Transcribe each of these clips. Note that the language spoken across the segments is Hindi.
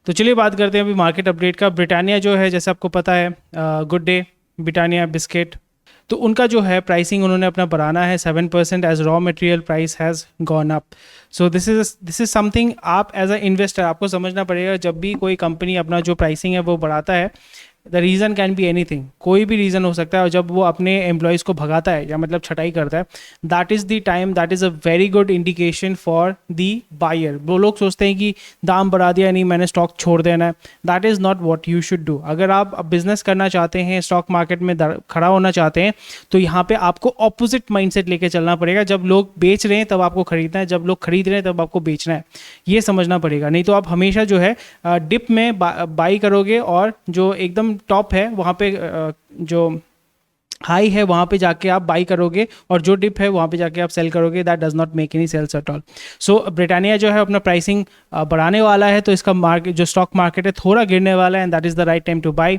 तो चलिए बात करते हैं अभी मार्केट अपडेट का। ब्रिटानिया जो है, जैसे आपको पता है, गुड डे, ब्रिटानिया बिस्किट, तो उनका जो है प्राइसिंग उन्होंने अपना बढ़ाना है 7% as raw material price has gone up. So this is something आप एज अ इन्वेस्टर आपको समझना पड़ेगा। जब भी कोई कंपनी अपना जो प्राइसिंग है वो बढ़ाता है, the reason can be anything, कोई भी रीज़न हो सकता है। और जब वो अपने एम्प्लॉयज़ को भगाता है या मतलब छटाई करता है, that is the time, that is a very good indication for the buyer. वो लोग सोचते हैं कि दाम बढ़ा दिया, नहीं मैंने स्टॉक छोड़ देना है। That is not what you should do. अगर आप बिजनेस करना चाहते हैं, स्टॉक मार्केट में खड़ा होना चाहते हैं, तो यहाँ पे आपको ऑपोजिट माइंडसेट लेके चलना पड़ेगा। जब लोग बेच रहे हैं तब आपको खरीदना है, जब लोग खरीद रहे हैं तब आपको बेचना है, ये समझना पड़ेगा। नहीं तो आप हमेशा जो है डिप में बाई करोगे और जो एकदम टॉप है वहाँ पे जो हाई है वहाँ पे जाके आप बाई करोगे, और जो डिप है वहाँ पे जाके आप सेल करोगे। That does not make any sales at all. So Britannia जो है अपना प्राइसिंग बढ़ाने वाला है, तो इसका मार्केट जो स्टॉक मार्केट है थोड़ा गिरने वाला है, and that is the right time two by.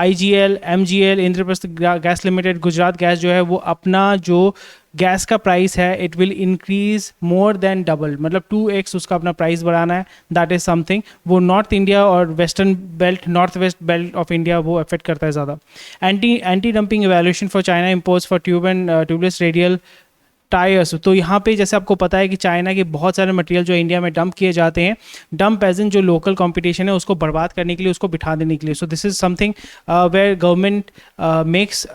IGL, MGL, Indraprastha gas limited, Gujarat gas जो है वो अपना जो गैस का प्राइस है it will increase more than double, मतलब 2x उसका अपना प्राइस बढ़ाना है। दैट इज समथिंग, वो नॉर्थ इंडिया और western belt, north west belt of India वो अफेक्ट करता है ज़्यादा। Anti dumping evaluation for China imports for tube and tubeless radial tyres. तो यहाँ पे जैसे आपको पता है कि चाइना के बहुत सारे मटेरियल जो इंडिया में डंप किए जाते हैं, डंप एज इन जो लोकल कंपटीशन है उसको बर्बाद करने के लिए, उसको बिठा देने के लिए। So this is something where government makes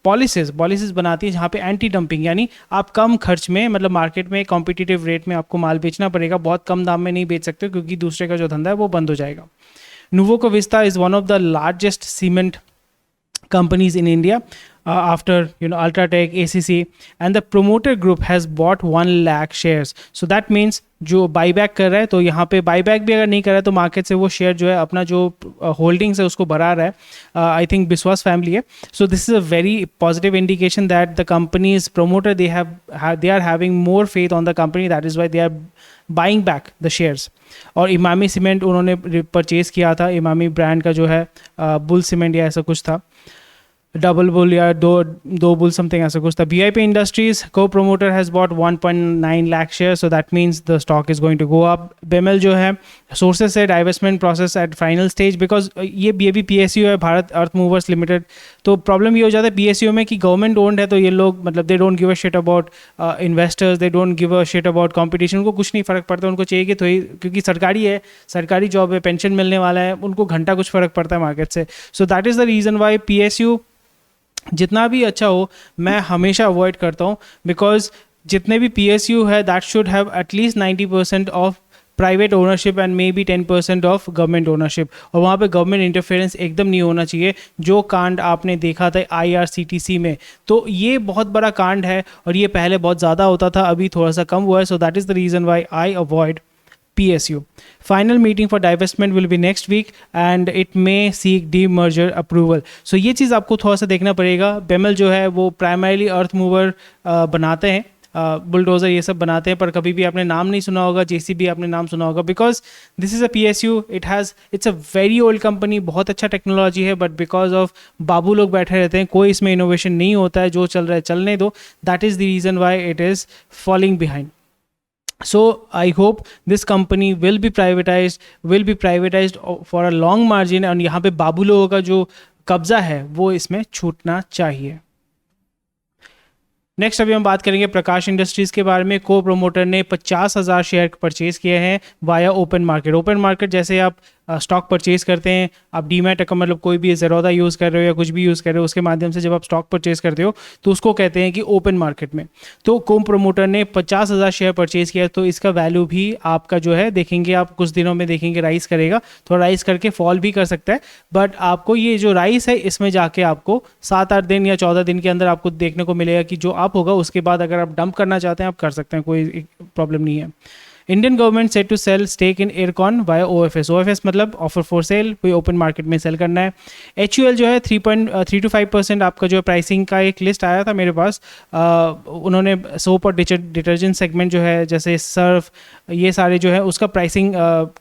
policies बनाती है जहाँ पे एंटी डंपिंग, यानी आप कम खर्च में, मतलब मार्केट में कॉम्पिटिटिव रेट में आपको माल बेचना पड़ेगा, बहुत कम दाम में नहीं बेच सकते क्योंकि दूसरे का जो धंधा है वो बंद हो जाएगा। Nuvoco Vista is one of the largest cement companies in India, after Ultratech, ACC, and the promoter group has bought 1 lakh shares. So that means जो बाईबैक कर रहा है, तो यहाँ पे बाईबैक भी अगर नहीं कर रहा है तो मार्केट से वो शेयर जो है अपना जो होल्डिंग्स है उसको बढ़ा रहा है। आई थिंक बिस्वास फैमिली है। So this is a very positive indication that the companies promoter they are having more faith on the company, that is why they are buying back the shares. और इमामी सीमेंट उन्होंने परचेज किया था, इमामी ब्रांड का जो है बुल सीमेंट या ऐसा कुछ था, डबल बुल या दो बुल समथिंग ऐसा कुछ था। VIP इंडस्ट्रीज को promoter has bought 1.9 lakh share, so that means the stock is going to go up. BEML जो है सोर्सेज से divestment process at final stage, because ये भी PSU है, भारत अर्थ मूवर्स लिमिटेड। तो प्रॉब्लम ये हो जाता है PSU में कि गवर्नमेंट ओन्ड है, तो ये लोग मतलब they don't give a shit about investors, they don't give a shit about competition, उनको कुछ नहीं फ़र्क पड़ता। उनको चाहिए कि तो क्योंकि सरकारी है, सरकारी जॉब है, पेंशन मिलने वाला है, उनको घंटा कुछ फ़र्क पड़ता है मार्केट से। So that is the reason why PSU जितना भी अच्छा हो मैं हमेशा अवॉइड करता हूँ, बिकॉज जितने भी PSU है that should have at least 90% of private ownership and may be 10% of government ownership, और वहाँ पे गवर्नमेंट इंटरफेरेंस एकदम नहीं होना चाहिए। जो कांड आपने देखा था IRCTC में, तो ये बहुत बड़ा कांड है, और ये पहले बहुत ज़्यादा होता था, अभी थोड़ा सा कम हुआ है। So that is the reason why I avoid PSU. Final meeting for divestment will be next week and it may seek demerger approval. So ये चीज़ आपको थोड़ा सा देखना पड़ेगा। बेमल जो है वो प्राइमरीली अर्थ मूवर बनाते हैं, बुलडोज़र ये सब बनाते हैं, पर कभी भी आपने नाम नहीं सुना होगा, JCB आपने नाम सुना होगा, because this is a PSU, it's a very old company, बहुत अच्छा टेक्नोलॉजी है, बट बिकॉज ऑफ बाबू लोग बैठे रहते हैं, कोई इसमें इनोवेशन नहीं होता है, जो चल रहा है चलने दो। That is the reason why it is falling behind. So I hope this company will be privatized for a long margin, और यहाँ पे बाबू लोगों का जो कब्जा है वो इसमें छूटना चाहिए। नेक्स्ट अभी हम बात करेंगे प्रकाश इंडस्ट्रीज़ के बारे में। को प्रोमोटर ने 50,000 शेयर परचेज किए हैं via open market. Open market जैसे आप स्टॉक परचेज करते हैं, आप डीमैट अकाउंट मतलब कोई भी ज़ेरोदा यूज़ कर रहे हो या कुछ भी यूज़ कर रहे हो, उसके माध्यम से जब आप स्टॉक परचेज करते हो तो उसको कहते हैं कि ओपन मार्केट में। तो को प्रोमोटर ने 50,000 शेयर परचेज किया, तो इसका वैल्यू भी आपका जो है देखेंगे आप कुछ दिनों में देखेंगे राइस करेगा, थोड़ा राइस करके फॉल भी कर सकता है, बट आपको ये जो राइस है इसमें जाके आपको 7-8 दिन या 14 दिन के अंदर आपको देखने को मिलेगा कि जो आप होगा, उसके बाद अगर आप डंप करना चाहते हैं आप कर सकते हैं, कोई प्रॉब्लम नहीं है। Indian government set to sell stake in aircon via OFS मतलब ऑफर फॉर सेल, कोई ओपन मार्केट में सेल करना है। HUL जो है 3 to 5% आपका जो प्राइसिंग का एक लिस्ट आया था मेरे पास, उन्होंने सोप और डिटर्जेंट सेगमेंट जो है जैसे सर्फ, ये सारे जो है उसका प्राइसिंग,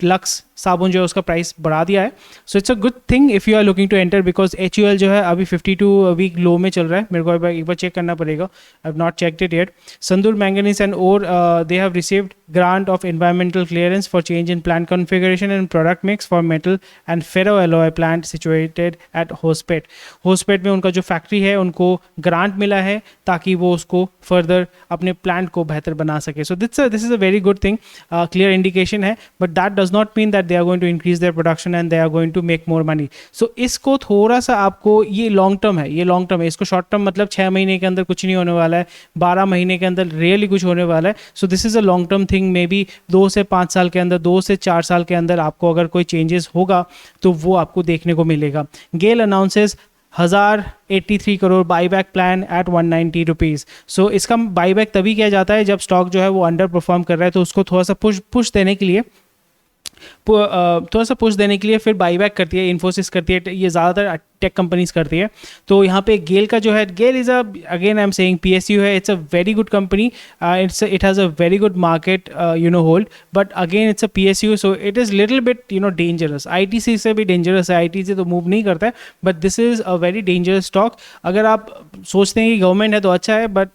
लक्स साबुन जो है उसका प्राइस बढ़ा दिया है। So it's a good thing if you are looking to enter, because HUL जो है अभी 52 वीक लो में चल रहा है, मेरे को एक बार चेक करना पड़ेगा, I have not checked it yet. Sandur manganese and ore they have received grant of of environmental clearance for change in plant configuration and product mix for metal and ferroalloy plant situated at Hospet. Hospet में उनका जो फैक्ट्री है उनको ग्रांट मिला है ताकि वो उसको फर्दर अपने प्लांट को बेहतर बना सके. So this is a very good thing, clear indication है, but that does not mean that they are going to increase their production and they are going to make more money. So इसको थोड़ा सा आपको, ये लॉन्ग टर्म है, ये लॉन्ग टर्म है, इसको शॉर्ट टर्म मतलब 6 महीने के अंदर कुछ नहीं होने वाला है, 12 महीने के अंदर रियली कुछ होने वाला है. So this is a long term thing. May be 2 से 5 साल के अंदर, 2 से 4 साल के अंदर आपको अगर कोई चेंजेस होगा तो वो आपको देखने को मिलेगा. GAIL announces 1083 crore buyback plan at 190 rupees. So इसका बाईबैक तभी किया जाता है जब स्टॉक जो है वो अंडर परफॉर्म कर रहा है, तो उसको थोड़ा सा पुश देने के लिए, थोड़ा सा पुश देने के लिए फिर बाईबैक करती है. इन्फोसिस करती है, ये ज़्यादातर टेक कंपनीज करती है. तो यहाँ पे गेल का जो है, GAIL is a, again I am saying, PSU है, it's a very good company, it has a very good market hold, but again it's a PSU, so it is little bit dangerous. ITC से भी डेंजरस है, ITC तो मूव नहीं करता है, but this is a very dangerous stock. अगर आप सोचते हैं कि गवर्नमेंट है तो अच्छा है, बट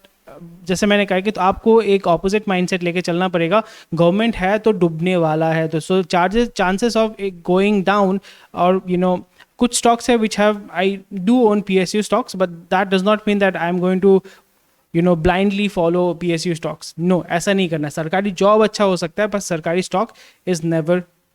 जैसे मैंने कहा कि तो आपको एक ऑपोजिट माइंडसेट लेके चलना पड़ेगा. गवर्नमेंट है तो डूबने वाला है, तो so chances of going down, और कुछ स्टॉक्स है which have, I do own PSU stocks, but that does not mean that I am going to blindly follow PSU stocks. No, ऐसा नहीं करना है. सरकारी जॉब अच्छा हो सकता है, पर सरकारी स्टॉक इज नेवर